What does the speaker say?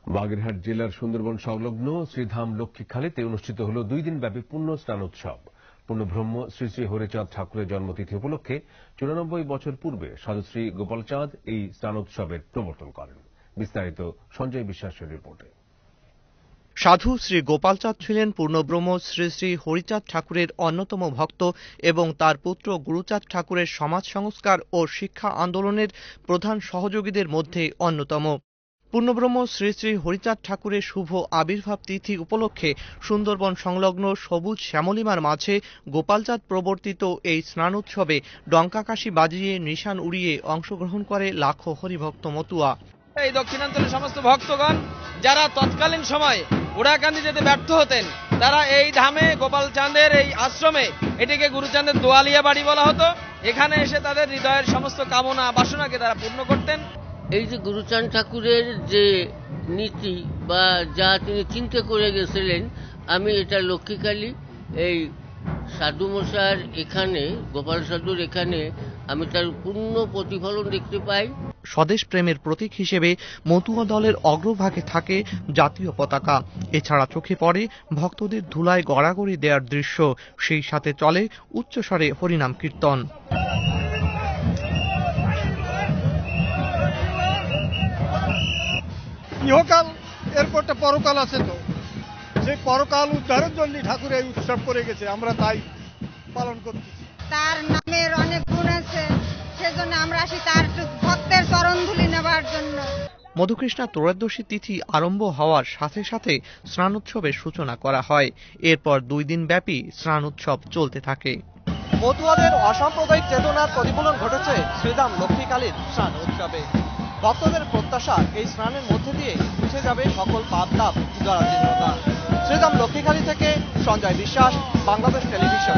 বাগেরহাট জেলার সুন্দরবন সংলগ্ন শ্রীধাম লক্ষ্মীখালীতে অনুষ্ঠিত হল 2 দিন ব্যাপী পুণ্য স্নান উৎসব। পূর্ণব্রহ্ম শ্রী শ্রী হরিচাঁদ ঠাকুরের জন্মতিথি উপলক্ষে 94 বছর পূর্বে সাধুশ্রী গোপালচাঁদ এই স্নান উৎসবের প্রবর্তন করেন। বিস্তারিত সঞ্জয় বিশ্বাসের রিপোর্টে। সাধু শ্রী গোপালচাঁদ ছিলেন পূর্ণব্রহ্ম শ্রী শ্রী হরিচাঁদ ঠাকুরের অন্যতম ভক্ত এবং তার পুত্র গুরুচাঁদ ঠাকুরের সমাজ সংস্কার ও শিক্ষা আন্দোলনের প্রধান সহযোগীদের মধ্যে অন্যতম। পূর্ণব্রহ্ম শ্রী শ্রী হরিচাঁদ ঠাকুরের শুভ আবির্ভাব তিথি উপলক্ষে সুন্দরবন সংলগ্ন সবুজ শ্যামলিমার মাঝে গোপালচাঁদ প্রবর্তিত এই স্নান উৎসবে ডঙ্কাকাশি বাজিয়ে নিশান উড়িয়ে অংশগ্রহণ করে লাখো হরিভক্ত মতুয়া। এই দক্ষিণাঞ্চলের সমস্ত ভক্তগণ যারা তৎকালীন সময়ে ওড়াকান্দি যেতে ব্যর্থ হতেন, তারা এই ধামে গোপালচাঁদের এই আশ্রমে, এটিকে গুরুচাঁদের দোয়ালিয়া বাড়ি বলা হতো, এখানে এসে তাদের হৃদয়ের সমস্ত কামনা বাসনাকে তারা পূর্ণ করতেন। এই যে গুরুচাঁদ ঠাকুরের যে নীতি বা যা তিনি চিন্তা করে গেছিলেন, আমি এটা লক্ষ্মীকালী এই সাধু মশার এখানে, গোপাল সাধুর এখানে আমি তার পূর্ণ প্রতিফলন দেখতে পাই। স্বদেশ প্রেমের প্রতীক হিসেবে মতুয়া দলের অগ্রভাগে থাকে জাতীয় পতাকা। এছাড়া চোখে পড়ে ভক্তদের ধুলায় গড়াগড়ি দেওয়ার দৃশ্য, সেই সাথে চলে উচ্চস্বরে হরিনাম কীর্তন। ইহকাল এরপর পরকাল আছে, তো সেই পরকাল উদ্ধারের জন্য ঠাকুর এই উৎসব করে গেছে, আমরা তাই পালন করতেছি। তার নামের অনেক গুণ আছে, সেজন্য আমরা আসি তার ভক্তের চরণধুলি নেবার জন্য। মধুকৃষ্ণা ত্রয়োদশী তিথি আরম্ভ হওয়ার সাথে সাথে স্নান উৎসবের সূচনা করা হয়। এরপর 2 দিন ব্যাপী স্নান উৎসব চলতে থাকে। মতুয়াদের অসাম্প্রদায়িক চেতনার প্রতিফলন ঘটেছে শ্রীধাম লক্ষ্মীকালীর স্নান উৎসবে। ভক্তদের প্রত্যাশা এই স্নানের মধ্যে দিয়ে মুছে যাবে সকল পাপ তাপ জরাজীর্ণতা। শ্রীধাম লক্ষ্মীকালী থেকে সঞ্জয় বিশ্বাস, বাংলাদেশ টেলিভিশন।